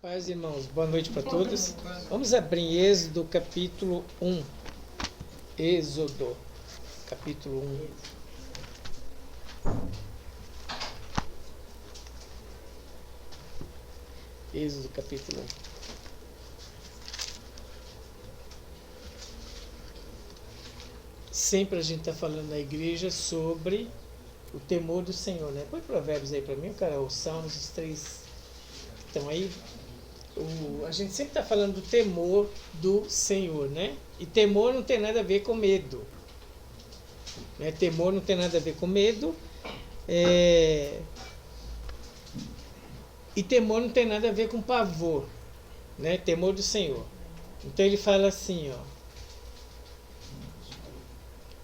Paz, irmãos, boa noite para todos. Vamos abrir em Êxodo capítulo 1. Êxodo capítulo 1. Êxodo capítulo 1. Sempre a gente está falando na igreja sobre o temor do Senhor, né? Põe Provérbios aí para mim, cara, os Salmos, os três estão aí. A gente sempre está falando do temor do Senhor, né? E temor não tem nada a ver com medo. Né? Temor não tem nada a ver com medo. E temor não tem nada a ver com pavor. Né? Temor do Senhor. Então ele fala assim, ó.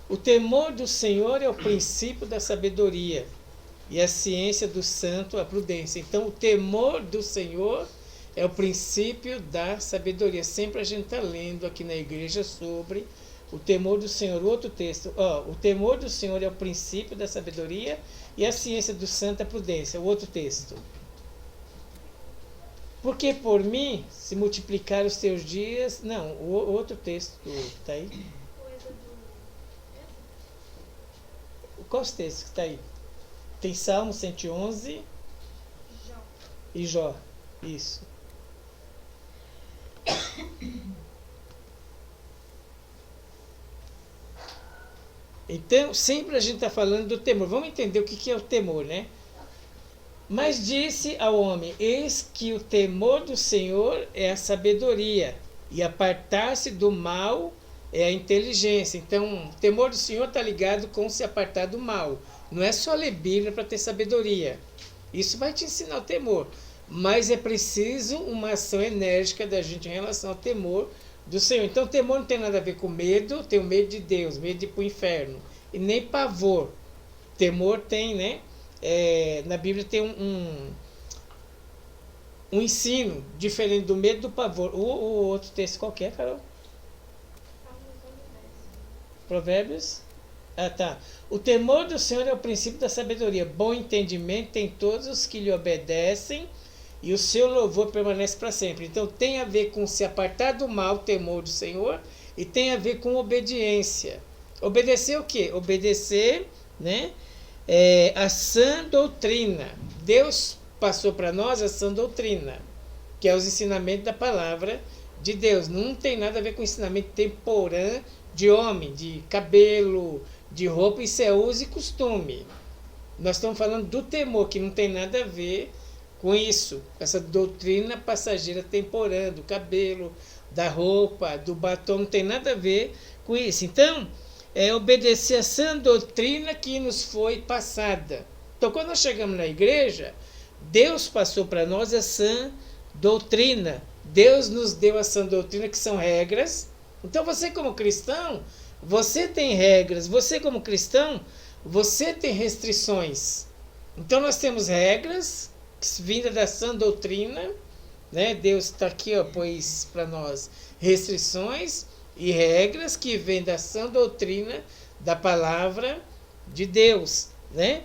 O temor do Senhor é o princípio da sabedoria. E a ciência do santo, a prudência. Então o temor do Senhor é o princípio da sabedoria. Sempre a gente está lendo aqui na igreja sobre o temor do Senhor. Outro texto, o temor do Senhor é o princípio da sabedoria e a ciência do santo a prudência. O outro texto. Porque por mim se multiplicar os teus dias. Não, o outro texto está aí. Qual os textos que está aí? Tem Salmo 111 e Jó. Isso. Então, sempre a gente está falando do temor. Vamos entender o que é o temor, né? Mas disse ao homem, eis que o temor do Senhor é a sabedoria, e apartar-se do mal é a inteligência. Então, o temor do Senhor está ligado com se apartar do mal. Não é só ler Bíblia para ter sabedoria. Isso vai te ensinar o temor. Mas é preciso uma ação enérgica da gente em relação ao temor do Senhor. Então, o temor não tem nada a ver com medo, tem o medo de Deus, medo de ir para o inferno. E nem pavor. Temor tem, né? Na Bíblia tem um ensino diferente do medo e do pavor. O outro texto qualquer, Carol? Provérbios? Ah, tá. O temor do Senhor é o princípio da sabedoria. Bom entendimento tem todos os que lhe obedecem, e o seu louvor permanece para sempre. Então tem a ver com se apartar do mal, o temor do Senhor, e tem a ver com obediência. Obedecer o quê? Obedecer, né? A sã doutrina. Deus passou para nós a sã doutrina, que é os ensinamentos da palavra de Deus. Não tem nada a ver com ensinamento temporã de homem, de cabelo, de roupa. Isso é uso e costume. Nós estamos falando do temor, que não tem nada a ver com isso, essa doutrina passageira temporã, do cabelo, da roupa, do batom, não tem nada a ver com isso. Então, obedecer a sã doutrina que nos foi passada. Então, quando nós chegamos na igreja, Deus passou para nós a sã doutrina. Deus nos deu a sã doutrina, que são regras. Então, você como cristão, você tem regras. Você como cristão, você tem restrições. Então, nós temos regras vinda da sã doutrina, né? Deus está aqui, pôs para nós restrições e regras que vêm da sã doutrina da palavra de Deus, né?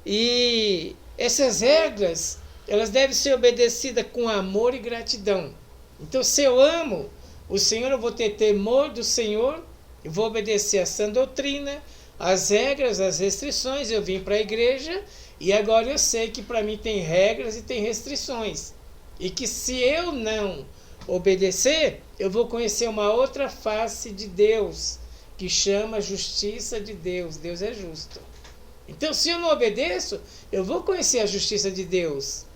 E essas regras, elas devem ser obedecidas com amor e gratidão. Então, se eu amo o Senhor, eu vou ter temor do Senhor, eu vou obedecer a sã doutrina, as regras, as restrições. Eu vim para a igreja e agora eu sei que para mim tem regras e tem restrições. E que se eu não obedecer, eu vou conhecer uma outra face de Deus, que chama justiça de Deus. Deus é justo. Então, se eu não obedeço, eu vou conhecer a justiça de Deus.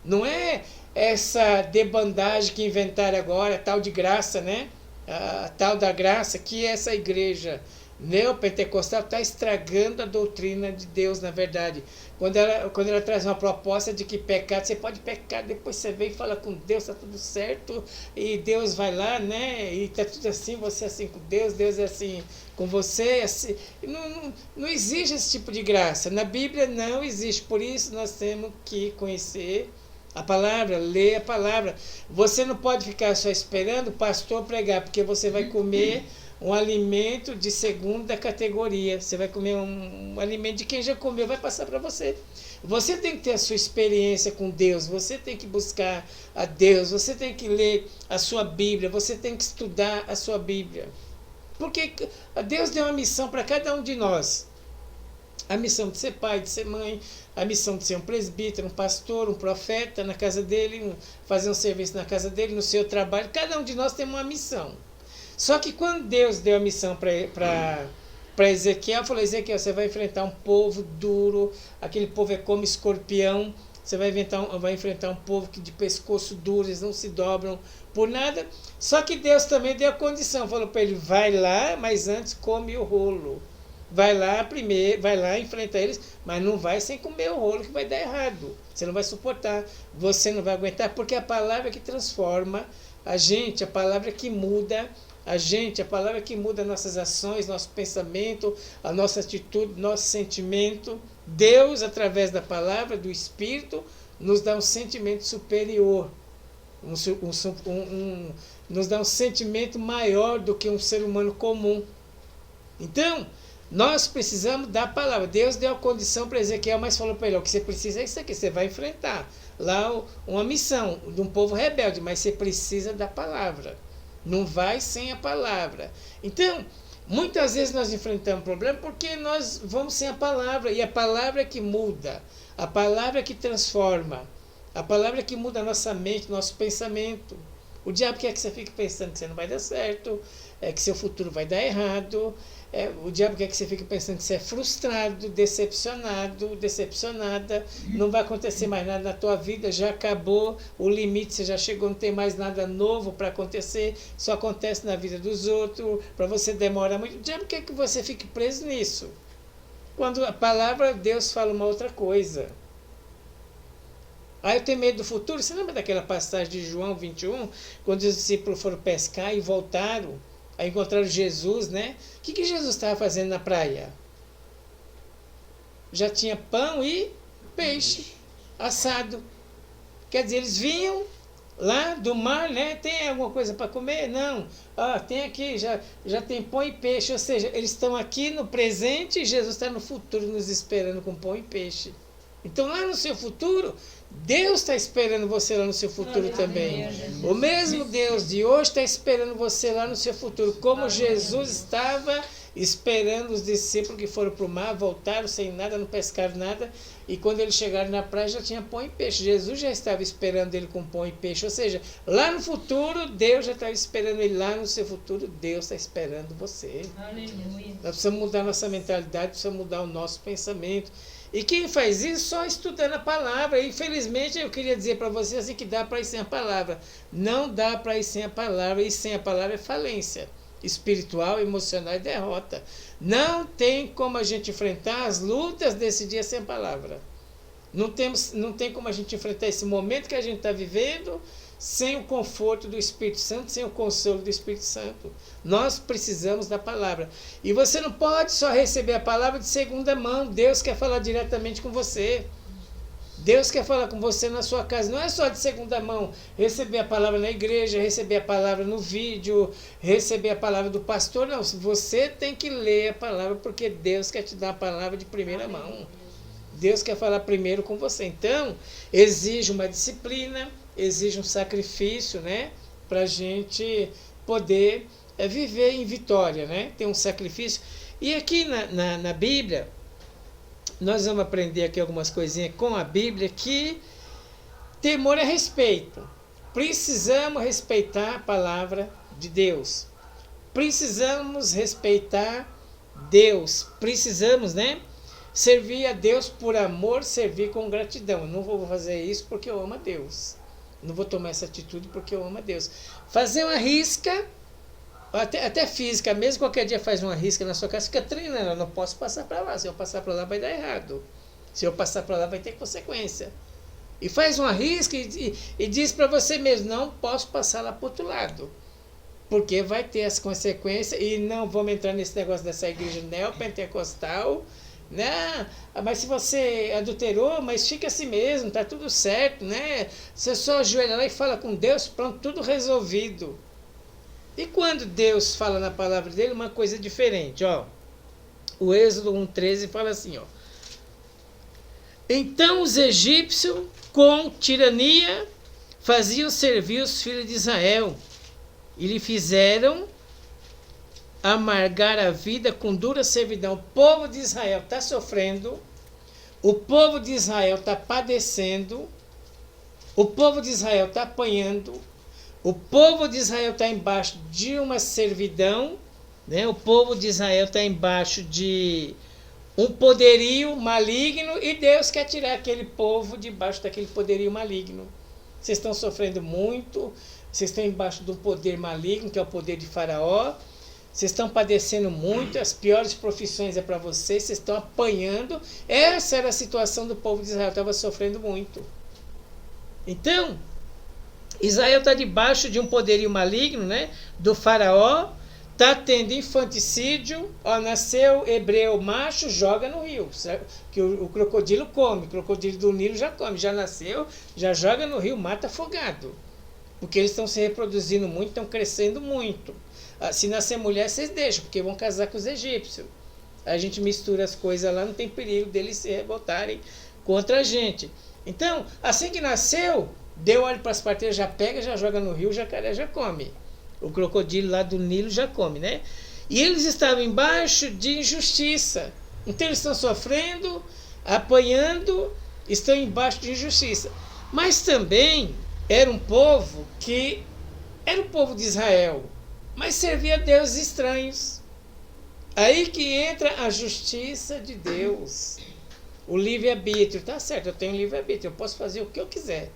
Não é essa debandagem que inventaram agora, tal de graça, né? A tal da graça, que essa igreja neopentecostal está estragando a doutrina de Deus, na verdade. Quando ela traz uma proposta de que pecado, você pode pecar, depois você vem e fala com Deus, está tudo certo, e Deus vai lá, né? E está tudo assim, você é assim com Deus, Deus é assim com você. Assim. Não existe esse tipo de graça. Na Bíblia não existe, por isso nós temos que conhecer a palavra, ler a palavra. Você não pode ficar só esperando o pastor pregar, porque você vai comer um alimento de segunda categoria. Você vai comer um alimento de quem já comeu, vai passar para você. Você tem que ter a sua experiência com Deus, você tem que buscar a Deus, você tem que ler a sua Bíblia, você tem que estudar a sua Bíblia. Porque Deus deu uma missão para cada um de nós. A missão de ser pai, de ser mãe, a missão de ser um presbítero, um pastor, um profeta na casa dele, fazer um serviço na casa dele, no seu trabalho. Cada um de nós tem uma missão. Só que quando Deus deu a missão para Ezequiel, falou: Ezequiel, você vai enfrentar um povo duro, aquele povo é como escorpião, você vai enfrentar um povo que de pescoço duro, eles não se dobram por nada. Só que Deus também deu a condição, falou para ele: vai lá, mas antes come o rolo. Vai lá primeiro, vai lá, enfrenta eles, mas não vai sem comer o rolo, que vai dar errado. Você não vai suportar, você não vai aguentar, porque é a palavra que transforma a gente, a palavra que muda a gente, a palavra que muda nossas ações, nosso pensamento, a nossa atitude, nosso sentimento. Deus, através da palavra, do Espírito, nos dá um sentimento superior, nos dá um sentimento maior do que um ser humano comum. Então, nós precisamos da palavra. Deus deu a condição para Ezequiel, mas falou para ele: o que você precisa é isso aqui, você vai enfrentar lá uma missão de um povo rebelde, mas você precisa da palavra. Não vai sem a palavra. Então, muitas vezes nós enfrentamos problema porque nós vamos sem a palavra, e a palavra é que muda, a palavra é que transforma, a palavra é que muda a nossa mente, nosso pensamento. O diabo quer que você fique pensando que você não vai dar certo, que seu futuro vai dar errado. O diabo quer que você fique pensando que você é frustrado, decepcionado, decepcionada, não vai acontecer mais nada na tua vida, já acabou o limite, você já chegou, não tem mais nada novo para acontecer, só acontece na vida dos outros, para você demora muito. O diabo quer que você fique preso nisso. Quando a palavra de Deus fala uma outra coisa. Eu tenho medo do futuro. Você lembra daquela passagem de João 21, quando os discípulos foram pescar e voltaram? Aí encontraram Jesus, né? O que Jesus estava fazendo na praia? Já tinha pão e peixe assado. Quer dizer, eles vinham lá do mar, né? Tem alguma coisa para comer? Não. Tem aqui, já tem pão e peixe. Ou seja, eles estão aqui no presente e Jesus está no futuro nos esperando com pão e peixe. Então, lá no seu futuro, Deus está esperando você lá no seu futuro também. O mesmo Deus de hoje está esperando você lá no seu futuro. Como Jesus estava esperando os discípulos que foram para o mar, voltaram sem nada, não pescaram nada. E quando eles chegaram na praia já tinha pão e peixe. Jesus já estava esperando ele com pão e peixe. Ou seja, lá no futuro, Deus já estava esperando ele. Lá no seu futuro, Deus está esperando você. Aleluia. Nós precisamos mudar nossa mentalidade, precisamos mudar o nosso pensamento. E quem faz isso só estudando a palavra. E, infelizmente, eu queria dizer para vocês assim, que dá para ir sem a palavra. Não dá para ir sem a palavra. E sem a palavra é falência espiritual, emocional e derrota. Não tem como a gente enfrentar as lutas desse dia sem a palavra. Não tem como a gente enfrentar esse momento que a gente está vivendo sem o conforto do Espírito Santo, sem o consolo do Espírito Santo. Nós precisamos da palavra. E você não pode só receber a palavra de segunda mão. Deus quer falar diretamente com você. Deus quer falar com você na sua casa. Não é só de segunda mão receber a palavra na igreja, receber a palavra no vídeo, receber a palavra do pastor. Não, você tem que ler a palavra, porque Deus quer te dar a palavra de primeira mão. Deus quer falar primeiro com você. Então, exige uma disciplina, exige um sacrifício, né? Para a gente poder viver em vitória, né? Tem um sacrifício. E aqui na Bíblia, nós vamos aprender aqui algumas coisinhas com a Bíblia, que temor é respeito. Precisamos respeitar a palavra de Deus. Precisamos respeitar Deus. Precisamos, né? Servir a Deus por amor, servir com gratidão. Eu não vou fazer isso porque eu amo a Deus. Não vou tomar essa atitude porque eu amo a Deus. Fazer uma risca, até física, mesmo qualquer dia faz uma risca na sua casa, fica treinando. Eu não posso passar para lá. Se eu passar para lá vai dar errado. Se eu passar para lá vai ter consequência. E faz uma risca e diz para você mesmo: não posso passar lá para o outro lado. Porque vai ter as consequências. E não vamos entrar nesse negócio dessa igreja neopentecostal. Né? Mas se você adulterou, mas fica assim mesmo, tá tudo certo, né? Você só ajoelha lá e fala com Deus, pronto, tudo resolvido. E quando Deus fala na palavra dele, uma coisa diferente, ó. O Êxodo 1,13 fala assim, ó. Então os egípcios, com tirania, faziam servir os filhos de Israel, e lhe fizeram amargar a vida com dura servidão. O povo de Israel está sofrendo, o povo de Israel está padecendo, o povo de Israel está apanhando, o povo de Israel está embaixo de uma servidão, né? O povo de Israel está embaixo de um poderio maligno, e Deus quer tirar aquele povo debaixo daquele poderio maligno. Vocês estão sofrendo muito, vocês estão embaixo de um poder maligno, que é o poder de Faraó, vocês estão padecendo muito, as piores profissões é para vocês estão apanhando. Essa era a situação do povo de Israel, estava sofrendo muito. Então, Israel está debaixo de um poderio maligno, né, do Faraó, está tendo infanticídio, ó, nasceu hebreu macho, joga no rio, certo? Que o crocodilo come, o crocodilo do Nilo já come, já nasceu, já joga no rio, mata afogado. Porque eles estão se reproduzindo muito, estão crescendo muito. Se nascer mulher, vocês deixam, porque vão casar com os egípcios. A gente mistura as coisas lá, não tem perigo deles se revoltarem contra a gente. Então, assim que nasceu, deu óleo para as parteiras, já pega, já joga no rio, o jacaré já come. O crocodilo lá do Nilo já come, né? E eles estavam embaixo de injustiça. Então eles estão sofrendo, apanhando, estão embaixo de injustiça. Mas também era um povo que era o povo de Israel, mas servia a deuses estranhos. Aí que entra a justiça de Deus. O livre-arbítrio. Tá certo, eu tenho livre-arbítrio, eu posso fazer o que eu quiser.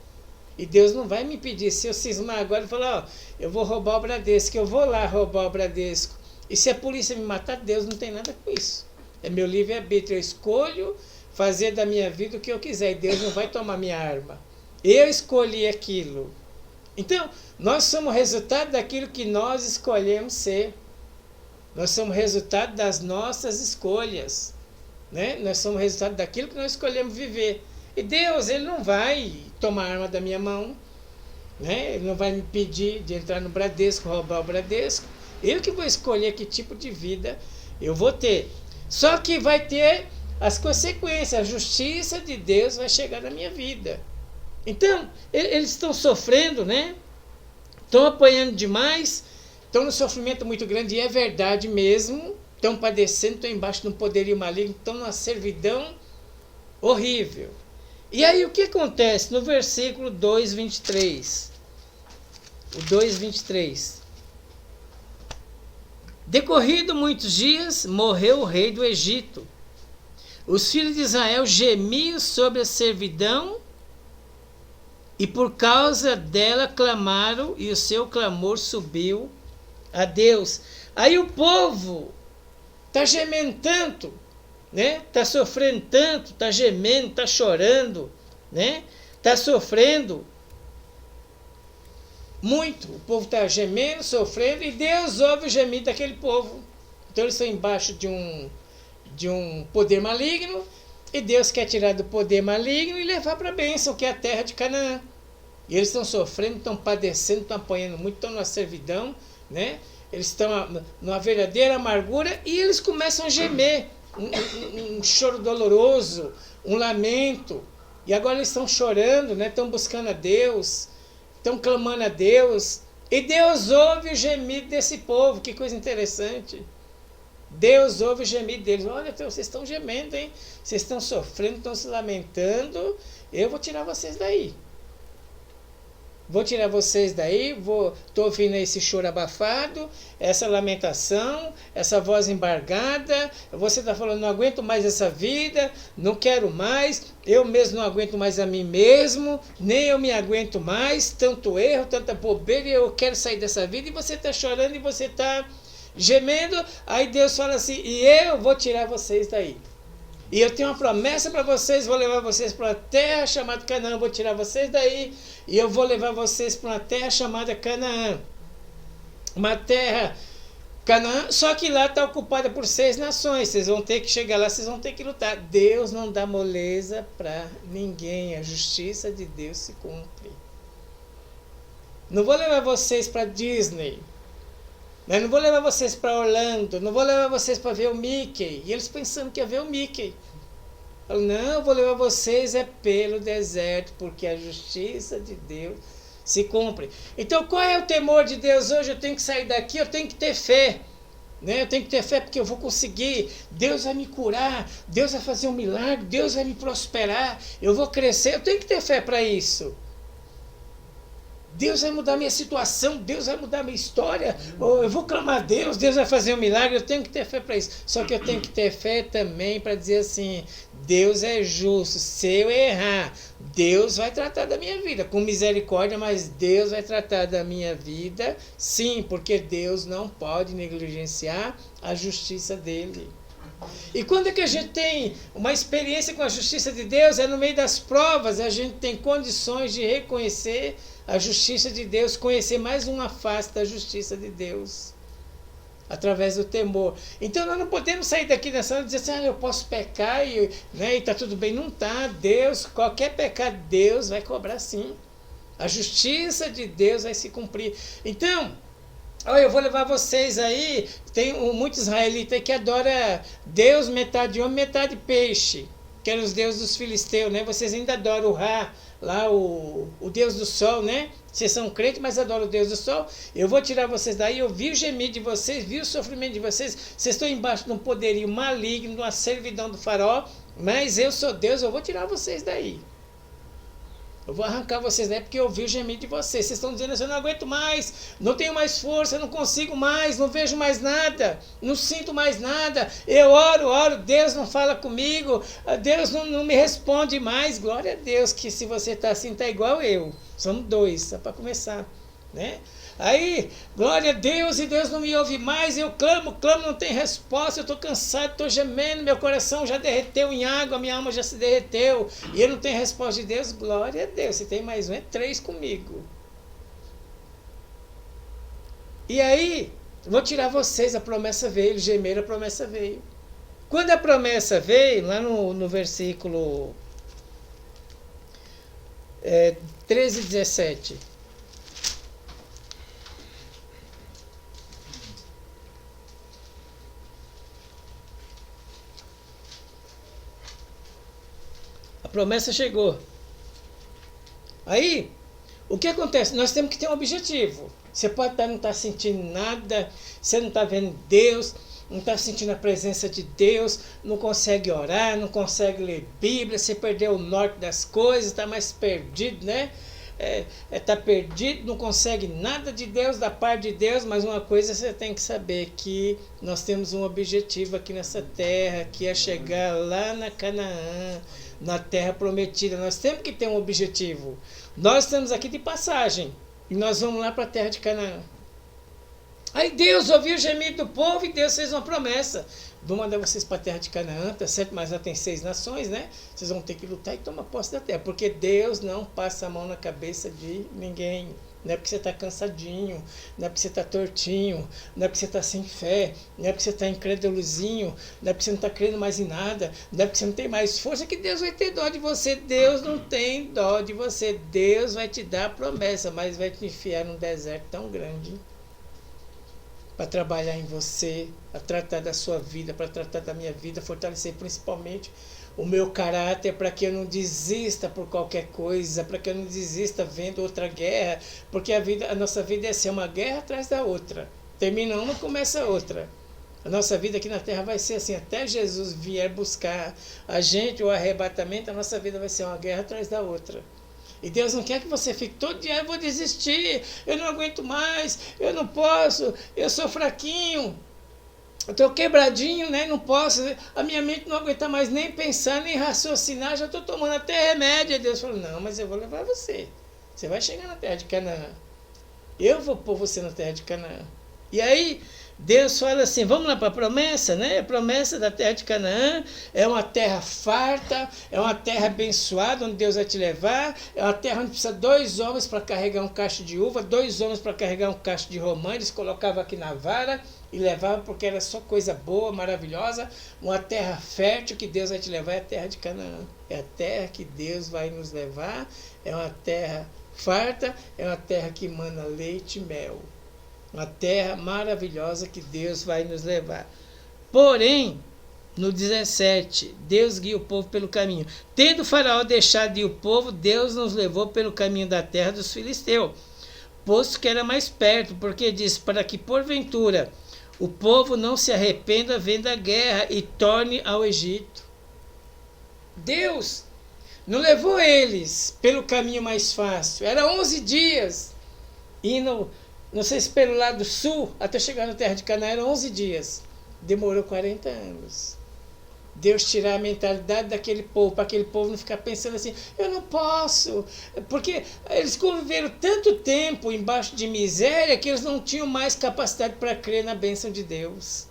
E Deus não vai me impedir. Se eu cismar agora e falar, ó, eu vou roubar o Bradesco, eu vou lá roubar o Bradesco. E se a polícia me matar, Deus não tem nada com isso. É meu livre-arbítrio. Eu escolho fazer da minha vida o que eu quiser. E Deus não vai tomar minha arma. Eu escolhi aquilo. Então, nós somos resultado daquilo que nós escolhemos ser. Nós somos resultado das nossas escolhas. Né? Nós somos resultado daquilo que nós escolhemos viver. E Deus, Ele não vai tomar a arma da minha mão, né? Ele não vai me pedir de entrar no Bradesco, roubar o Bradesco. Eu que vou escolher que tipo de vida eu vou ter. Só que vai ter as consequências, a justiça de Deus vai chegar na minha vida. Então, eles estão sofrendo, né? Estão apanhando demais, estão num sofrimento muito grande, e é verdade mesmo, estão padecendo, estão embaixo de um poderio maligno, estão numa servidão horrível. E aí o que acontece no versículo 2:23? O 2:23. Decorrido muitos dias, morreu o rei do Egito. Os filhos de Israel gemiam sobre a servidão, e por causa dela clamaram, e o seu clamor subiu a Deus. Aí o povo está gemendo tanto, né? Tá sofrendo tanto, tá gemendo, tá chorando, né? Tá sofrendo muito. O povo tá gemendo, sofrendo, e Deus ouve o gemido daquele povo. Então eles estão embaixo de um poder maligno, e Deus quer tirar do poder maligno e levar para a bênção, que é a terra de Canaã. E eles estão sofrendo, estão padecendo, estão apanhando muito, estão na servidão, né? Eles estão numa verdadeira amargura, e eles começam a gemer. Um choro doloroso, um lamento. E agora eles estão chorando, né? Estão buscando a Deus, estão clamando a Deus. E Deus ouve o gemido desse povo. Que coisa interessante. Deus ouve o gemido deles. Olha, vocês estão gemendo, hein? Vocês estão sofrendo, estão se lamentando. Eu vou tirar vocês daí. Vou tirar vocês daí, estou ouvindo esse choro abafado, essa lamentação, essa voz embargada. Você está falando, não aguento mais essa vida, não quero mais, eu mesmo não aguento mais a mim mesmo, nem eu me aguento mais, tanto erro, tanta bobeira, eu quero sair dessa vida. E você está chorando e você está gemendo. Aí Deus fala assim, e eu vou tirar vocês daí. E eu tenho uma promessa para vocês, vou levar vocês para uma terra chamada Canaã, vou tirar vocês daí, e eu vou levar vocês para uma terra chamada Canaã. Uma terra, Canaã, só que lá está ocupada por 6 nações, vocês vão ter que chegar lá, vocês vão ter que lutar. Deus não dá moleza para ninguém, a justiça de Deus se cumpre. Não vou levar vocês para Disney, Eu não vou levar vocês para Orlando, não vou levar vocês para ver o Mickey. E eles pensando que ia ver o Mickey. Eu, não, eu vou levar vocês pelo deserto, porque a justiça de Deus se cumpre. Então, qual é o temor de Deus hoje? Eu tenho que sair daqui, eu tenho que ter fé. Né? Eu tenho que ter fé porque eu vou conseguir. Deus vai me curar, Deus vai fazer um milagre, Deus vai me prosperar, eu vou crescer. Eu tenho que ter fé para isso. Deus vai mudar minha situação, Deus vai mudar minha história, ou eu vou clamar a Deus, Deus vai fazer um milagre, eu tenho que ter fé para isso. Só que eu tenho que ter fé também para dizer assim, Deus é justo, se eu errar, Deus vai tratar da minha vida, com misericórdia, mas Deus vai tratar da minha vida, sim, porque Deus não pode negligenciar a justiça dele. E quando é que a gente tem uma experiência com a justiça de Deus? É no meio das provas, a gente tem condições de reconhecer a justiça de Deus, conhecer mais uma face da justiça de Deus, através do temor. Então nós não podemos sair daqui nessa hora e dizer assim, eu posso pecar e está tudo bem. Não está. Deus, qualquer pecado, Deus vai cobrar sim. A justiça de Deus vai se cumprir. Então, eu vou levar vocês aí, tem muito israelita que adora Deus, metade homem, metade peixe, que eram os deuses dos filisteus, né? Vocês ainda adoram o Ra, lá o Deus do Sol, né? Vocês são crentes, mas adoram o Deus do Sol. Eu vou tirar vocês daí, eu vi o gemido de vocês, vi o sofrimento de vocês, vocês estão embaixo de um poderio maligno, de uma servidão do faraó, mas eu sou Deus, eu vou tirar vocês daí. Eu vou arrancar vocês daí porque eu vi o gemido de vocês. Vocês estão dizendo assim, eu não aguento mais, não tenho mais força, não consigo mais, não vejo mais nada, não sinto mais nada. Eu oro, Deus não fala comigo, Deus não me responde mais. Glória a Deus que se você está assim, está igual eu. Somos dois, só para começar, né? Aí, glória a Deus, e Deus não me ouve mais, eu clamo, não tem resposta, eu estou cansado, estou gemendo, meu coração já derreteu em água, minha alma já se derreteu, e eu não tenho resposta de Deus. Glória a Deus, se tem mais um, 3 comigo. E aí, vou tirar vocês, a promessa veio, gemer, a promessa veio. Quando a promessa veio, lá no versículo 13 e 17... A promessa chegou. Aí, o que acontece? Nós temos que ter um objetivo. Você pode não estar sentindo nada, você não está vendo Deus, não está sentindo a presença de Deus, não consegue orar, não consegue ler Bíblia, você perdeu o norte das coisas, está mais perdido, né? Está perdido, não consegue nada de Deus, da parte de Deus, mas uma coisa você tem que saber, que nós temos um objetivo aqui nessa terra, que é chegar lá na Canaã, na terra prometida. Nós temos que ter um objetivo. Nós estamos aqui de passagem e nós vamos lá para a terra de Canaã. Aí Deus ouviu o gemido do povo e Deus fez uma promessa. Vou mandar vocês para a terra de Canaã, tá certo? Mas lá tem 6 nações, né? Vocês vão ter que lutar e tomar posse da terra, porque Deus não passa a mão na cabeça de ninguém. Não é porque você está cansadinho, não é porque você está tortinho, não é porque você está sem fé, não é porque você está incrédulozinho, não é porque você não está crendo mais em nada, não é porque você não tem mais força que Deus vai ter dó de você. Deus não tem dó de você. Deus vai te dar a promessa, mas vai te enfiar num deserto tão grande para trabalhar em você, para tratar da sua vida, para tratar da minha vida, fortalecer principalmente o meu caráter, para que eu não desista por qualquer coisa, para que eu não desista vendo outra guerra, porque a nossa vida é ser uma guerra atrás da outra. Termina uma, começa outra. A nossa vida aqui na terra vai ser assim, até Jesus vier buscar a gente, o arrebatamento, a nossa vida vai ser uma guerra atrás da outra. E Deus não quer que você fique todo dia, eu vou desistir, eu não aguento mais, eu não posso, eu sou fraquinho, eu estou quebradinho, né? Não posso, a minha mente não aguenta mais nem pensar, nem raciocinar, já estou tomando até remédio. E Deus falou, não, mas eu vou levar você. Você vai chegar na terra de Canaã. Eu vou pôr você na terra de Canaã. E aí, Deus fala assim, vamos lá para a promessa, né? A promessa da terra de Canaã é uma terra farta, é uma terra abençoada, onde Deus vai te levar, é uma terra onde precisa 2 homens para carregar um cacho de uva, 2 homens para carregar um cacho de romã, eles colocavam aqui na vara e levavam porque era só coisa boa, maravilhosa, uma terra fértil que Deus vai te levar, é a terra de Canaã, é a terra que Deus vai nos levar, é uma terra farta, é uma terra que emana leite e mel. Uma terra maravilhosa que Deus vai nos levar. Porém, no 17, Deus guia o povo pelo caminho. Tendo Faraó deixado de ir o povo, Deus nos levou pelo caminho da terra dos filisteus, posto que era mais perto, porque diz, para que porventura o povo não se arrependa vendo a guerra e torne ao Egito. Deus não levou eles pelo caminho mais fácil. Era 11 dias. Indo, não sei se pelo lado sul, até chegar na terra de Canaã, eram 11 dias. Demorou 40 anos. Deus tirar a mentalidade daquele povo, para aquele povo não ficar pensando assim, eu não posso. Porque eles conviveram tanto tempo embaixo de miséria que eles não tinham mais capacidade para crer na bênção de Deus.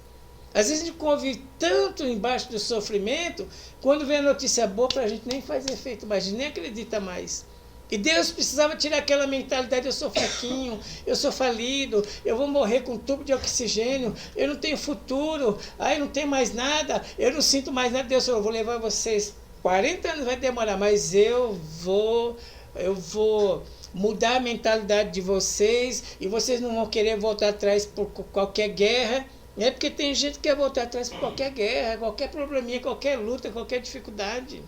Às vezes a gente convive tanto embaixo do sofrimento, quando vem a notícia boa para a gente nem faz efeito mais, a gente nem acredita mais. E Deus precisava tirar aquela mentalidade, eu sou fraquinho, eu sou falido, eu vou morrer com um tubo de oxigênio, eu não tenho futuro, eu não tenho mais nada, eu não sinto mais nada. Deus falou, eu vou levar vocês, 40 anos vai demorar, mas eu vou mudar a mentalidade de vocês e vocês não vão querer voltar atrás por qualquer guerra. É porque tem gente que quer voltar atrás por qualquer guerra, qualquer probleminha, qualquer luta, qualquer dificuldade.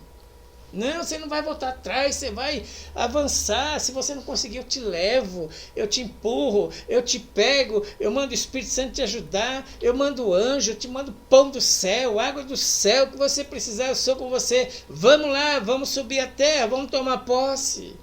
Não, você não vai voltar atrás, você vai avançar. Se você não conseguir, eu te levo, eu te empurro, eu te pego, eu mando o Espírito Santo te ajudar, eu mando o anjo, eu te mando pão do céu, água do céu, o que você precisar, eu sou com você. Vamos lá, vamos subir a terra, vamos tomar posse.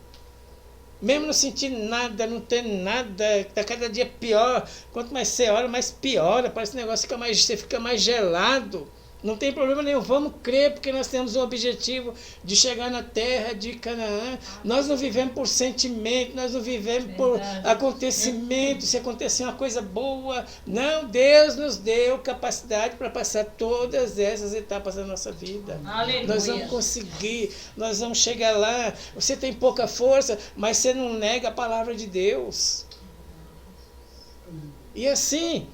Mesmo não sentindo nada, não tendo nada, está cada dia pior. Quanto mais você ora, mais piora, parece que o negócio você fica mais gelado. Não tem problema nenhum, vamos crer, porque nós temos o objetivo de chegar na terra de Canaã. Nós não vivemos por sentimento, nós não vivemos por acontecimento, se acontecer uma coisa boa. Não, Deus nos deu capacidade para passar todas essas etapas da nossa vida. Aleluia. Nós vamos conseguir, nós vamos chegar lá. Você tem pouca força, mas você não nega a palavra de Deus. E assim,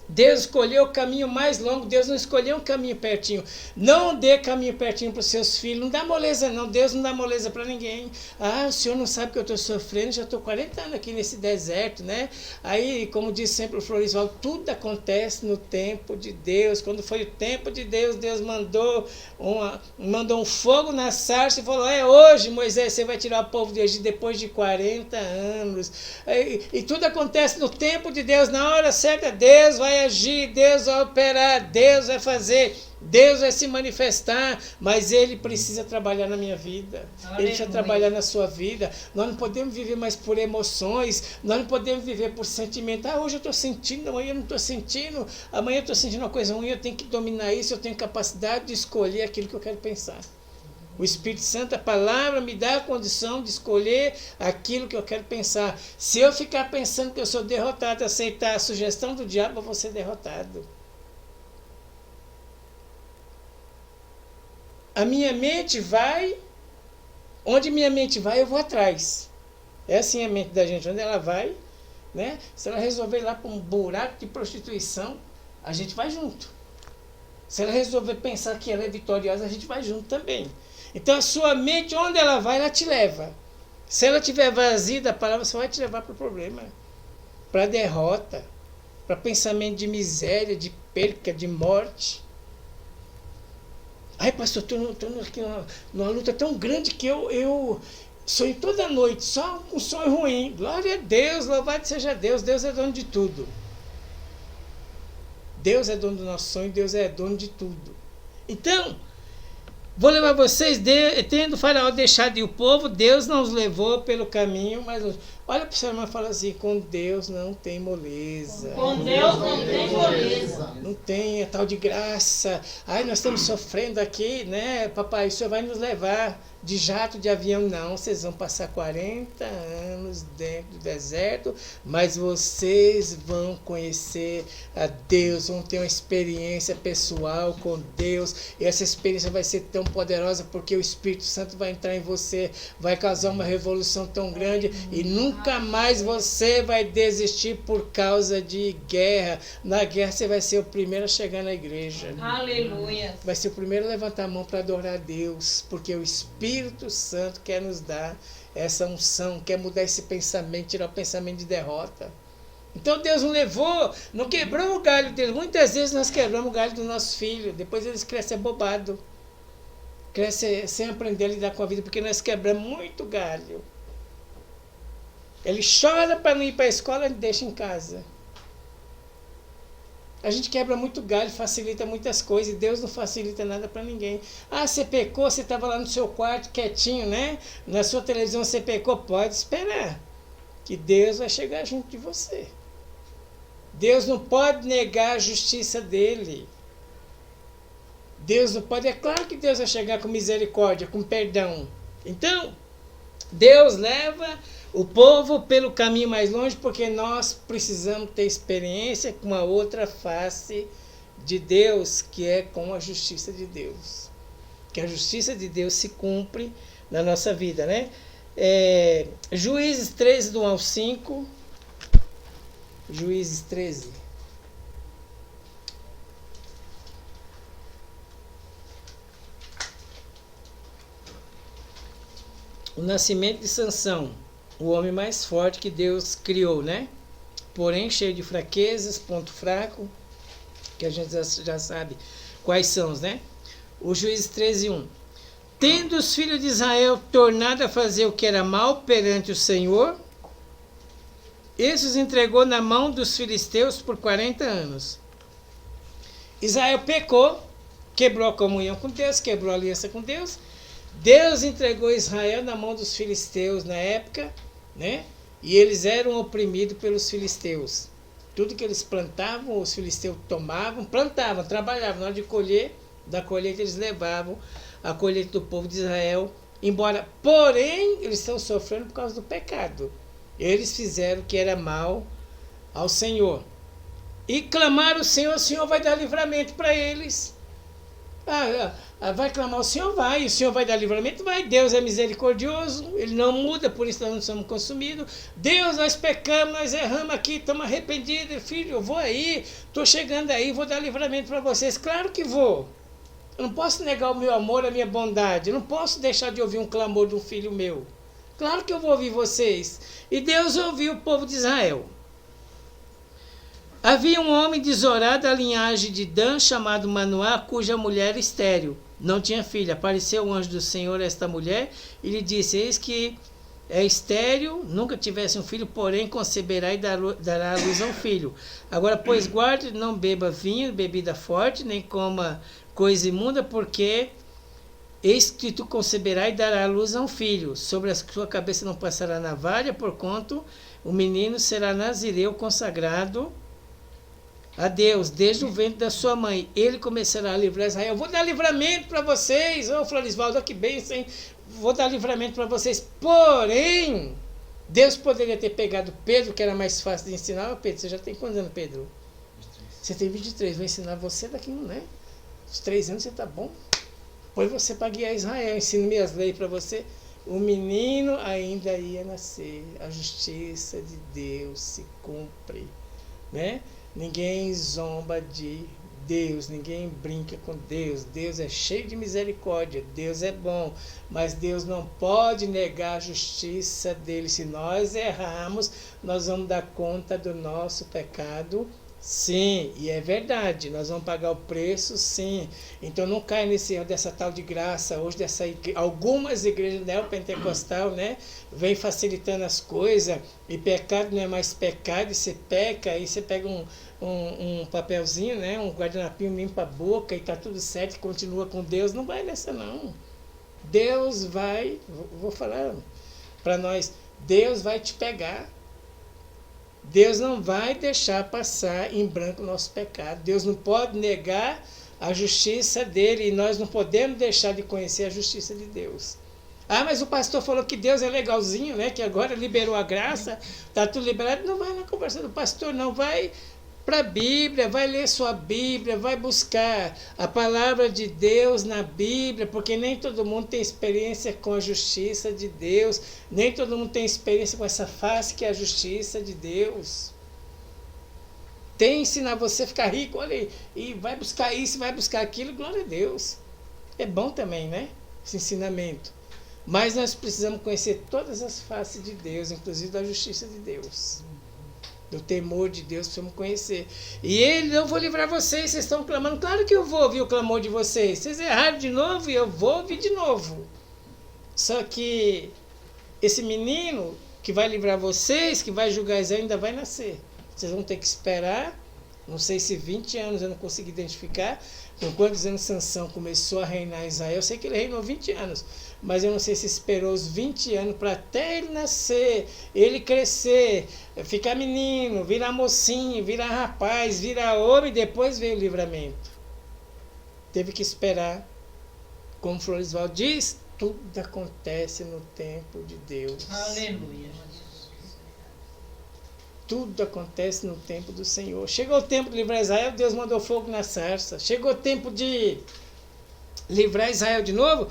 Deus escolheu o caminho mais longo, Deus não escolheu um caminho pertinho. Não dê caminho pertinho para os seus filhos, não dá moleza não, Deus não dá moleza para ninguém. O senhor não sabe que eu estou sofrendo, já estou 40 anos aqui nesse deserto, né? Aí, como diz sempre o Florisvaldo, tudo acontece no tempo de Deus. Quando foi o tempo de Deus, Deus mandou um fogo na sarça e falou, hoje, Moisés, você vai tirar o povo de Egito depois de 40 anos. E tudo acontece no tempo de Deus, na hora certa, Deus vai agir, Deus vai operar, Deus vai fazer, Deus vai se manifestar, mas Ele precisa trabalhar na minha vida. Aleluia. Ele precisa trabalhar na sua vida. Nós não podemos viver mais por emoções, nós não podemos viver por sentimento. Hoje eu estou sentindo, amanhã eu não estou sentindo, amanhã eu estou sentindo uma coisa ruim, eu tenho que dominar isso, eu tenho capacidade de escolher aquilo que eu quero pensar. O Espírito Santo, a palavra, me dá a condição de escolher aquilo que eu quero pensar. Se eu ficar pensando que eu sou derrotado, aceitar a sugestão do diabo, eu vou ser derrotado. A minha mente vai, onde minha mente vai, eu vou atrás. É assim a mente da gente, onde ela vai, né? Se ela resolver ir lá para um buraco de prostituição, a gente vai junto. Se ela resolver pensar que ela é vitoriosa, a gente vai junto também. Então a sua mente, onde ela vai, ela te leva. Se ela estiver vazia da palavra, só vai te levar para o problema, para a derrota, para pensamento de miséria, de perca, de morte. Pastor, estou aqui numa luta tão grande que eu sonho toda noite, só um sonho ruim. Glória a Deus, louvado seja Deus, Deus é dono de tudo. Deus é dono do nosso sonho, Deus é dono de tudo. Então, vou levar vocês, tendo Faraó deixado ir o povo, Deus não os levou pelo caminho, mas olha para o seu irmão e fala assim, com Deus não tem moleza. Com Deus não tem moleza. Não tem a tal de graça. Nós estamos sofrendo aqui, né? Papai, o senhor vai nos levar de jato, de avião? Não, vocês vão passar 40 anos dentro do deserto, mas vocês vão conhecer a Deus, vão ter uma experiência pessoal com Deus, e essa experiência vai ser tão poderosa porque o Espírito Santo vai entrar em você, vai causar uma revolução tão grande, e nunca mais você vai desistir por causa de guerra. Na guerra você vai ser o primeiro a chegar na igreja. Aleluia. Vai ser o primeiro a levantar a mão para adorar a Deus, porque o Espírito Santo quer nos dar essa unção, quer mudar esse pensamento, tirar o pensamento de derrota. Então Deus não levou, não quebrou o galho dele. Muitas vezes nós quebramos o galho dos nossos filhos, depois eles crescem abobados, crescem sem aprender a lidar com a vida, porque nós quebramos muito galho. Ele chora para não ir para a escola, ele deixa em casa. A gente quebra muito galho, facilita muitas coisas, e Deus não facilita nada para ninguém. Ah, você pecou, você estava lá no seu quarto quietinho, né? Na sua televisão você pecou, pode esperar, que Deus vai chegar junto de você. Deus não pode negar a justiça dele. Deus não pode, é claro que Deus vai chegar com misericórdia, com perdão. Então, Deus leva o povo pelo caminho mais longe, porque nós precisamos ter experiência com a outra face de Deus, que é com a justiça de Deus. Que a justiça de Deus se cumpre na nossa vida, né? Juízes 13, do 1 ao 5. Juízes 13. O nascimento de Sansão, o homem mais forte que Deus criou, né? Porém cheio de fraquezas, ponto fraco, que a gente já sabe quais são, né? O Juízes 13, 1. Tendo os filhos de Israel tornado a fazer o que era mal perante o Senhor, esse os entregou na mão dos filisteus por 40 anos. Israel pecou, quebrou a comunhão com Deus, quebrou a aliança com Deus. Deus entregou Israel na mão dos filisteus na época, né? E eles eram oprimidos pelos filisteus. Tudo que eles plantavam, os filisteus tomavam, plantavam, trabalhavam. Na hora de colher, da colheita eles levavam a colheita do povo de Israel embora. Porém, eles estão sofrendo por causa do pecado. Eles fizeram o que era mal ao Senhor. E clamaram o Senhor vai dar livramento para eles. Vai clamar o Senhor vai dar livramento? Vai. Deus é misericordioso, Ele não muda, por isso nós não somos consumidos. Deus, nós pecamos, nós erramos aqui, estamos arrependidos. Filho, eu vou aí, estou chegando aí, vou dar livramento para vocês. Claro que vou. Eu não posso negar o meu amor, a minha bondade. Eu não posso deixar de ouvir um clamor de um filho meu. Claro que eu vou ouvir vocês. E Deus ouviu o povo de Israel. Havia um homem de Zorá da linhagem de Dan, chamado Manoá, cuja mulher era estéril, não tinha filha. Apareceu o anjo do Senhor a esta mulher e lhe disse: eis que é estéril, nunca tivesse um filho, porém conceberá e dará à luz a um filho. Agora, pois guarde, não beba vinho, bebida forte, nem coma coisa imunda, porque eis que tu conceberá e dará à luz a um filho. Sobre a sua cabeça não passará navalha, porquanto o menino será nazireu, consagrado a Deus, desde o ventre da sua mãe. Ele começará a livrar Israel. Eu vou dar livramento para vocês. Ô, Florisvaldo, que bênção, hein? Vou dar livramento para vocês. Porém, Deus poderia ter pegado Pedro, que era mais fácil de ensinar. Ô, Pedro, você já tem quantos anos, Pedro? 23. Você tem 23. Vou ensinar você daqui, né? Os 3 anos você tá bom. Põe você para guiar Israel. Ensino minhas leis para você. O menino ainda ia nascer. A justiça de Deus se cumpre, né? Ninguém zomba de Deus, ninguém brinca com Deus. Deus é cheio de misericórdia, Deus é bom, mas Deus não pode negar a justiça dele. Se nós errarmos, nós vamos dar conta do nosso pecado, sim, e é verdade, nós vamos pagar o preço, sim. Então não cai nesse erro dessa tal de graça, hoje algumas igrejas neopentecostal, né, vem facilitando as coisas, e pecado não é mais pecado, e você peca, aí você pega um papelzinho, né, um guardanapinho, limpa a boca e tá tudo certo, continua com Deus. Não vai nessa não. Deus vai, vou falar para nós, Deus vai te pegar. Deus não vai deixar passar em branco o nosso pecado. Deus não pode negar a justiça dele, e nós não podemos deixar de conhecer a justiça de Deus. Ah, mas o pastor falou que Deus é legalzinho, né? Que agora liberou a graça, está tudo liberado. Não vai na conversa do pastor, não. Vai para a Bíblia, vai ler sua Bíblia, vai buscar a palavra de Deus na Bíblia, porque nem todo mundo tem experiência com a justiça de Deus, nem todo mundo tem experiência com essa face que é a justiça de Deus. Tem ensinar você a ficar rico, olha aí, e vai buscar isso, vai buscar aquilo, glória a Deus. É bom também, né? Esse ensinamento. Mas nós precisamos conhecer todas as faces de Deus, inclusive da justiça de Deus. Do temor de Deus precisamos conhecer. E ele, não vou livrar vocês, vocês estão clamando. Claro que eu vou ouvir o clamor de vocês. Vocês erraram de novo e eu vou ouvir de novo. Só que esse menino que vai livrar vocês, que vai julgar Israel, ainda vai nascer. Vocês vão ter que esperar, não sei se 20 anos, eu não consigo identificar, com quantos anos Sansão começou a reinar em Israel. Eu sei que ele reinou 20 anos, mas eu não sei se esperou os 20 anos para até ele nascer, ele crescer, ficar menino, virar mocinho, virar rapaz, virar homem, e depois veio o livramento. Teve que esperar. Como Floresval diz, tudo acontece no tempo de Deus. Aleluia. Tudo acontece no tempo do Senhor. Chegou o tempo de livrar Israel, Deus mandou fogo na sarça. Chegou o tempo de livrar Israel de novo,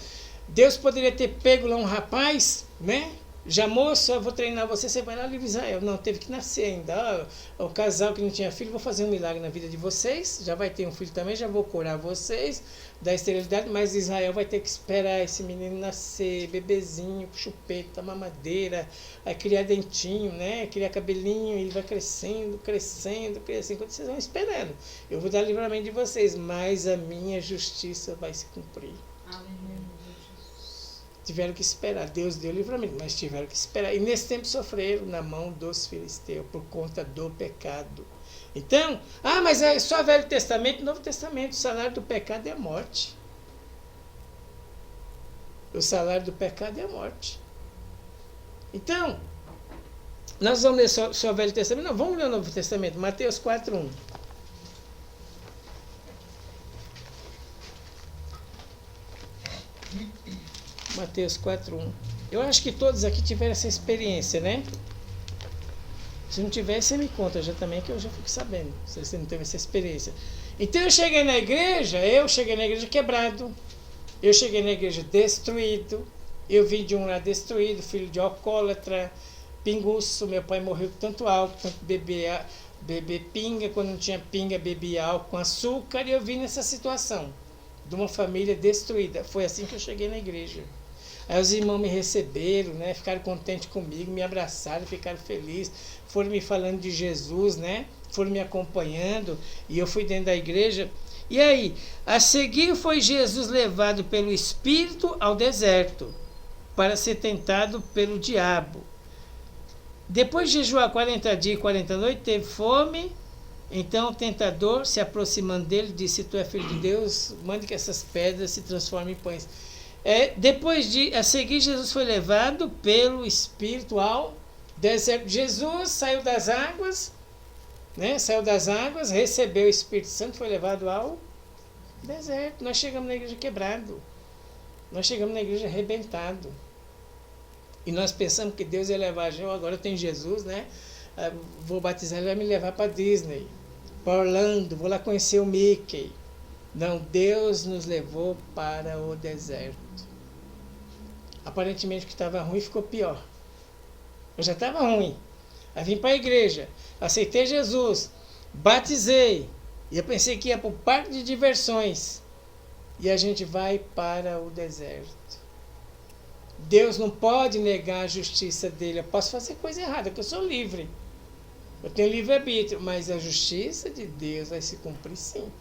Deus poderia ter pego lá um rapaz, né? Já moço, eu vou treinar você, você vai lá e livra Israel. Não, teve que nascer ainda. O casal que não tinha filho, vou fazer um milagre na vida de vocês. Já vai ter um filho também, já vou curar vocês da esterilidade, mas Israel vai ter que esperar esse menino nascer, bebezinho, chupeta, mamadeira, aí criar dentinho, né? Criar cabelinho, ele vai crescendo, crescendo, crescendo, enquanto vocês vão esperando. Eu vou dar livramento de vocês, mas a minha justiça vai se cumprir. Aleluia. Tiveram que esperar. Deus deu livramento, mas tiveram que esperar. E nesse tempo sofreram na mão dos filisteus por conta do pecado. Então, mas é só Velho Testamento e Novo Testamento. O salário do pecado é a morte. O salário do pecado é a morte. Então, nós vamos ler só o Velho Testamento? Não, vamos ler o Novo Testamento. Mateus 4:1. Mateus 4:1. Eu acho que todos aqui tiveram essa experiência, né? Se não tiver, você me conta já também, que eu já fico sabendo, se você não teve essa experiência. Então eu cheguei na igreja quebrado. Eu cheguei na igreja destruído. Eu vim de um lar destruído, filho de alcoólatra, pinguço. Meu pai morreu tanto álcool, tanto beber pinga. Quando não tinha pinga, bebia álcool com açúcar. E eu vim nessa situação de uma família destruída. Foi assim que eu cheguei na igreja. Aí os irmãos me receberam, né? Ficaram contentes comigo, me abraçaram, ficaram felizes, foram me falando de Jesus, né? Foram me acompanhando, e eu fui dentro da igreja. E aí, a seguir foi Jesus levado pelo Espírito ao deserto, para ser tentado pelo diabo. Depois de jejuar 40 dias e 40 noites, teve fome. Então o tentador, se aproximando dele, disse: se tu é filho de Deus, mande que essas pedras se transformem em pães. A seguir, Jesus foi levado pelo Espírito ao deserto. Jesus saiu das águas, né? Saiu das águas, recebeu o Espírito Santo, foi levado ao deserto. Nós chegamos na igreja quebrado. Nós chegamos na igreja arrebentado. E nós pensamos que Deus ia levar a gente. Agora eu tenho Jesus, né? Vou batizar, ele vai me levar para Disney, para Orlando, vou lá conhecer o Mickey. Não, Deus nos levou para o deserto. Aparentemente o que estava ruim ficou pior. Eu já estava ruim. Aí vim para a igreja, aceitei Jesus, batizei. E eu pensei que ia para o parque de diversões. E a gente vai para o deserto. Deus não pode negar a justiça dele. Eu posso fazer coisa errada, porque eu sou livre. Eu tenho livre-arbítrio, mas a justiça de Deus vai se cumprir sim.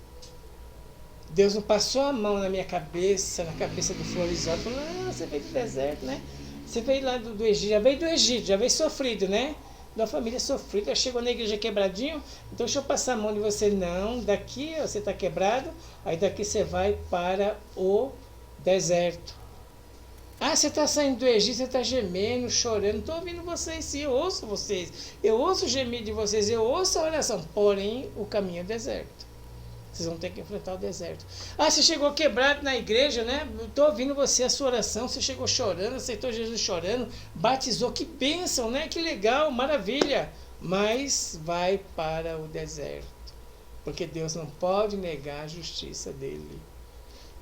Deus não passou a mão na minha cabeça, na cabeça do Floresval, falou: você veio do deserto, né? Você veio lá do Egito, já veio sofrido, né? Da família sofrida, chegou na igreja quebradinho, então deixa eu passar a mão de você. Não, daqui você está quebrado, aí daqui você vai para o deserto. Você está saindo do Egito, você está gemendo, chorando. Estou ouvindo vocês sim, eu ouço vocês. Eu ouço o gemido de vocês, eu ouço a oração. Porém, o caminho é deserto. Vocês vão ter que enfrentar o deserto. Você chegou quebrado na igreja, né? Estou ouvindo você, a sua oração. Você chegou chorando, aceitou Jesus chorando, batizou. Que bênção, né? Que legal, maravilha. Mas vai para o deserto. Porque Deus não pode negar a justiça dele.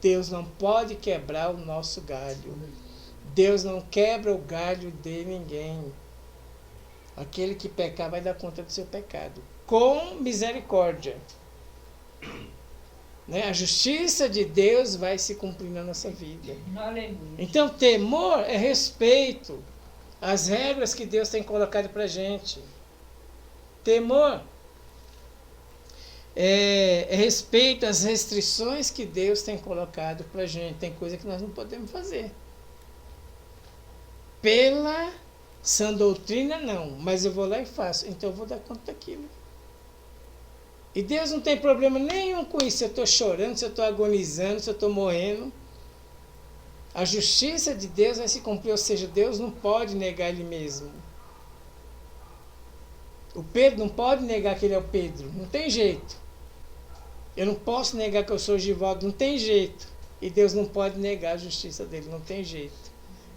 Deus não pode quebrar o nosso galho. Deus não quebra o galho de ninguém. Aquele que pecar vai dar conta do seu pecado. Com misericórdia. Né? A justiça de Deus vai se cumprir na nossa vida. Aleluia. Então, temor é respeito às regras que Deus tem colocado para a gente. Temor é respeito às restrições que Deus tem colocado para a gente. Tem coisa que nós não podemos fazer. Pela sã doutrina, não. Mas eu vou lá e faço. Então eu vou dar conta daquilo. E Deus não tem problema nenhum com isso. Se eu estou chorando, se eu estou agonizando, se eu estou morrendo. A justiça de Deus vai se cumprir. Ou seja, Deus não pode negar Ele mesmo. O Pedro não pode negar que ele é o Pedro. Não tem jeito. Eu não posso negar que eu sou Givaldo. Não tem jeito. E Deus não pode negar a justiça dele. Não tem jeito.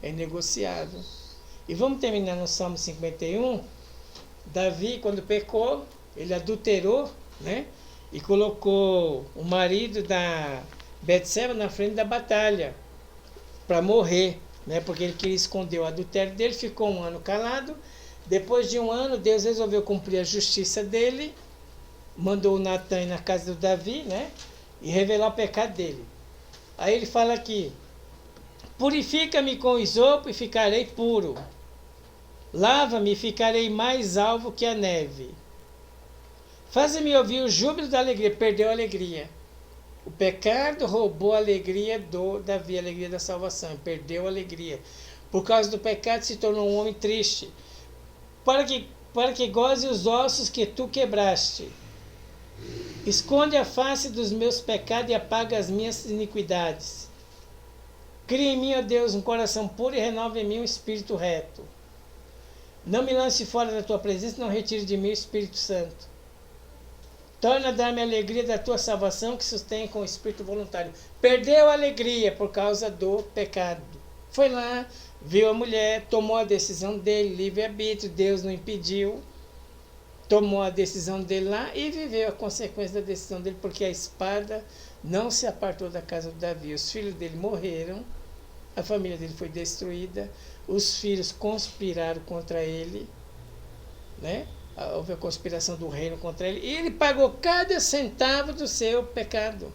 É negociável. E vamos terminar no Salmo 51. Davi, quando pecou, ele adulterou, né? E colocou o marido da Betseba na frente da batalha para morrer, né? Porque ele queria esconder o adultério dele. Ficou 1 ano calado. Depois de 1 ano, Deus resolveu cumprir a justiça dele, mandou o Natan ir na casa do Davi, né? E revelar o pecado dele. Aí ele fala aqui: purifica-me com isopo e ficarei puro. Lava-me e ficarei mais alvo que a neve. Faze-me ouvir o júbilo da alegria. Perdeu a alegria. O pecado roubou a alegria do Davi, a alegria da salvação. Perdeu a alegria. Por causa do pecado se tornou um homem triste. Para que goze os ossos que tu quebraste. Esconde a face dos meus pecados e apaga as minhas iniquidades. Cria em mim, ó Deus, um coração puro e renova em mim um espírito reto. Não me lance fora da tua presença, não retire de mim o Espírito Santo. Torna a dar-me a alegria da tua salvação, que sustém com o espírito voluntário. Perdeu a alegria por causa do pecado. Foi lá, viu a mulher, tomou a decisão dele, livre-arbítrio, Deus não impediu. Tomou a decisão dele lá e viveu a consequência da decisão dele, porque a espada não se apartou da casa de Davi. Os filhos dele morreram, a família dele foi destruída, os filhos conspiraram contra ele, né? Houve a conspiração do reino contra ele, e ele pagou cada centavo do seu pecado.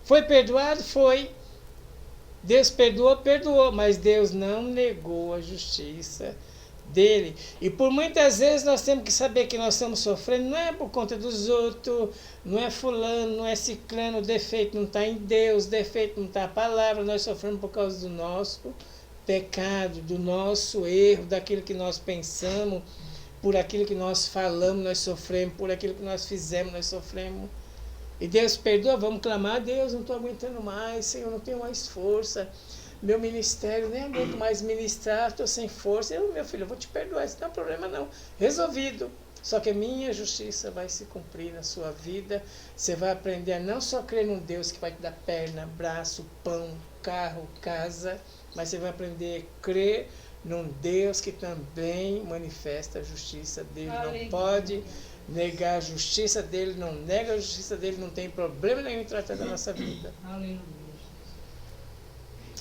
Foi perdoado? Foi. Deus perdoou? Perdoou, mas Deus não negou a justiça dele. E por muitas vezes nós temos que saber que nós estamos sofrendo, não é por conta dos outros, não é fulano, não é ciclano, o defeito não está em Deus, o defeito não está a palavra, nós sofremos por causa do nosso pecado, do nosso erro, daquilo que nós pensamos, por aquilo que nós falamos, nós sofremos, por aquilo que nós fizemos, nós sofremos. E Deus perdoa, vamos clamar: Deus, não estou aguentando mais, Senhor, não tenho mais força, meu ministério, nem aguento mais ministrar, estou sem força. Meu filho, eu vou te perdoar, isso não é problema não, resolvido. Só que a minha justiça vai se cumprir na sua vida. Você vai aprender a não só crer num Deus que vai te dar perna, braço, pão, carro, casa, mas você vai aprender a crer num Deus que também manifesta a justiça dele. Não pode negar a justiça dele, não nega a justiça dele, não tem problema nenhum em tratar da nossa vida.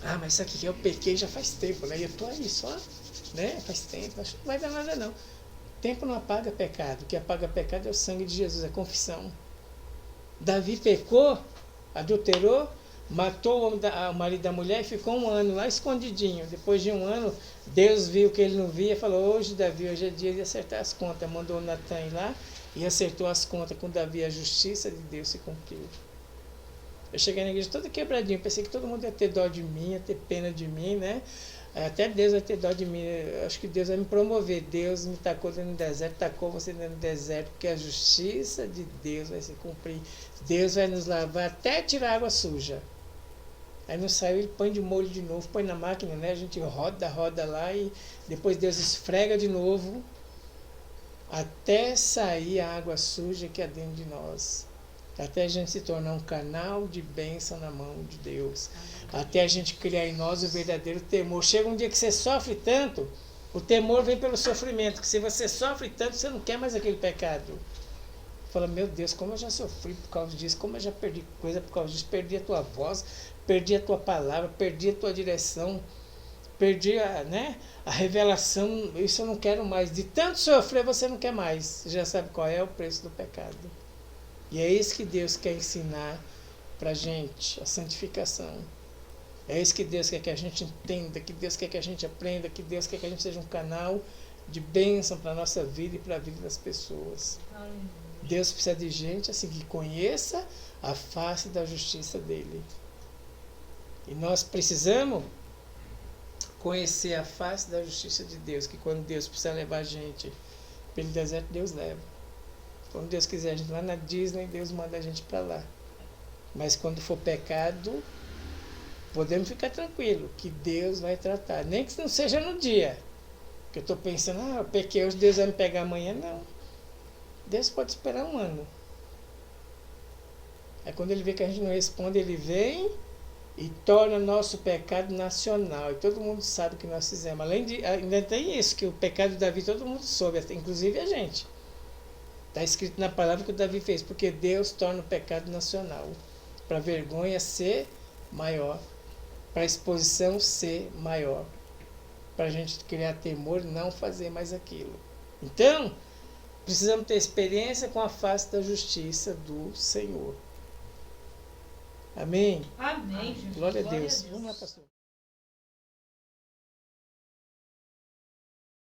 Ah, mas isso aqui que eu pequei já faz tempo, né? E eu estou aí só, né? Faz tempo, acho que não vai dar nada não. Tempo não apaga pecado, o que apaga pecado é o sangue de Jesus, é a confissão. Davi pecou, adulterou, matou o marido da mulher e ficou 1 ano lá escondidinho. Depois de 1 ano, Deus viu que ele não via e falou: hoje, Davi, hoje é dia de acertar as contas. Mandou o Natan ir lá e acertou as contas com Davi. A justiça de Deus se cumpriu. Eu cheguei na igreja todo quebradinho, pensei que todo mundo ia ter dó de mim, ia ter pena de mim, né? Até Deus vai ter dó de mim. Eu acho que Deus vai me promover. Deus me tacou dentro do deserto, tacou você dentro do deserto, porque a justiça de Deus vai se cumprir. Deus vai nos lavar até tirar água suja. Aí não saiu, ele põe de molho de novo, põe na máquina, né? A gente roda lá e depois Deus esfrega de novo até sair a água suja que é dentro de nós. Até a gente se tornar um canal de bênção na mão de Deus. Até a gente criar em nós o verdadeiro temor. Chega um dia que você sofre tanto, o temor vem pelo sofrimento, que se você sofre tanto, você não quer mais aquele pecado. Fala: meu Deus, como eu já sofri por causa disso, como eu já perdi coisa por causa disso, perdi a tua voz, perdi a tua palavra, perdi a tua direção, perdi a revelação, isso eu não quero mais. De tanto sofrer, você não quer mais. Você já sabe qual é o preço do pecado. E é isso que Deus quer ensinar para a gente, a santificação. É isso que Deus quer que a gente entenda, que Deus quer que a gente aprenda, que Deus quer que a gente seja um canal de bênção para a nossa vida e para a vida das pessoas. Deus precisa de gente assim que conheça a face da justiça dele. E nós precisamos conhecer a face da justiça de Deus, que quando Deus precisa levar a gente pelo deserto, Deus leva. Quando Deus quiser a gente lá na Disney, Deus manda a gente para lá. Mas quando for pecado, podemos ficar tranquilos, que Deus vai tratar. Nem que não seja no dia. Que eu estou pensando, eu pequei hoje, Deus vai me pegar amanhã. Não. Deus pode esperar um ano. Aí quando ele vê que a gente não responde, ele vem e torna nosso pecado nacional. E todo mundo sabe o que nós fizemos. Além de, ainda tem isso, que o pecado de Davi todo mundo soube, inclusive a gente. Está escrito na palavra que o Davi fez, porque Deus torna o pecado nacional. Para a vergonha ser maior, para a exposição ser maior, para a gente criar temor e não fazer mais aquilo. Então, precisamos ter experiência com a face da justiça do Senhor. Amém? Amém, Jesus. Glória a Deus. Vamos lá, pastor.